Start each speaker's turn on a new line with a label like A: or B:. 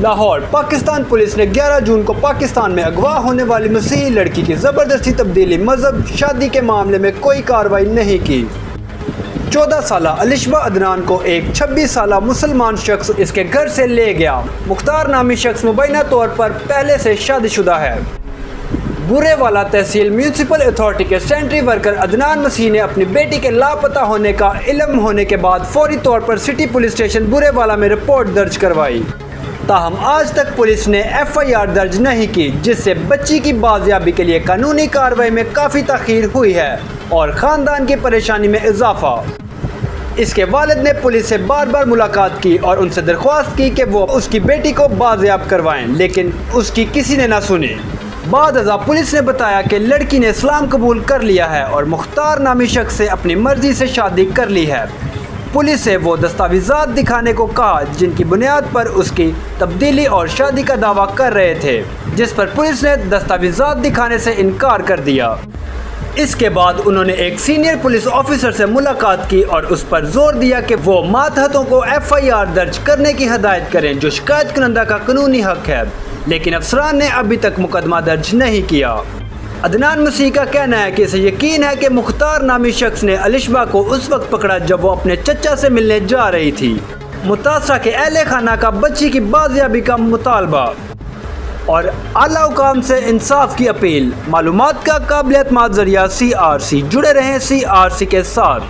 A: Lahore Pakistan police نے 11 جون کو پاکستان میں اغوا ہونے والی مسیحی لڑکی کی زبردستی تبدیلی مذہب شادی کے معاملے میں کوئی کارروائی نہیں کی۔ 14 سالہ الشبہ عدنان کو ایک 26 سالہ مسلمان شخص اس کے گھر سے لے گیا۔ مختار نامی شخص مبینہ طور پر پہلے سے شادی شدہ ہے۔ بورے والا تحصیل میونسپل اتھارٹی کے سینٹری ورکر عدنان مسیح نے اپنی بیٹی کے لاپتہ ہونے کا علم ہونے کے بعد فوری طور پر سٹی پولیس اسٹیشن بورے والا میں رپورٹ درج کروائی۔ تاہم آج تک پولیس نے FIR درج نہیں کی، جس سے بچی کی بازیابی کے لیے قانونی کارروائی میں کافی تاخیر ہوئی ہے اور خاندان کی پریشانی میں اضافہ۔ اس کے والد نے پولیس سے بار بار ملاقات کی اور ان سے درخواست کی کہ وہ اس کی بیٹی کو بازیاب کروائیں، لیکن اس کی کسی نے نہ سنی۔ بعد ازاں پولیس نے بتایا کہ لڑکی نے اسلام قبول کر لیا ہے اور مختار نامی شخص سے اپنی مرضی سے شادی کر لی ہے۔ پولیس سے وہ دستاویزات دکھانے کو کہا جن کی بنیاد پر اس کی تبدیلی اور شادی کا دعویٰ کر رہے تھے، جس پر پولیس نے دستاویزات دکھانے سے انکار کر دیا۔ اس کے بعد انہوں نے ایک سینئر پولیس آفیسر سے ملاقات کی اور اس پر زور دیا کہ وہ ماتحتوں کو FIR درج کرنے کی ہدایت کریں، جو شکایت کنندہ کا قانونی حق ہے، لیکن افسران نے ابھی تک مقدمہ درج نہیں کیا۔ عدنان مسیح کا کہنا ہے کہ اسے یقین ہے کہ مختار نامی شخص نے الشبہ کو اس وقت پکڑا جب وہ اپنے چچا سے ملنے جا رہی تھی۔ متاثرہ کے اہل خانہ کا بچی کی بازیابی کا مطالبہ اور اعلیٰ حکام سے انصاف کی اپیل۔ معلومات کا قابل اعتماد ذریعہ CRC، جڑے رہیں CRC کے ساتھ۔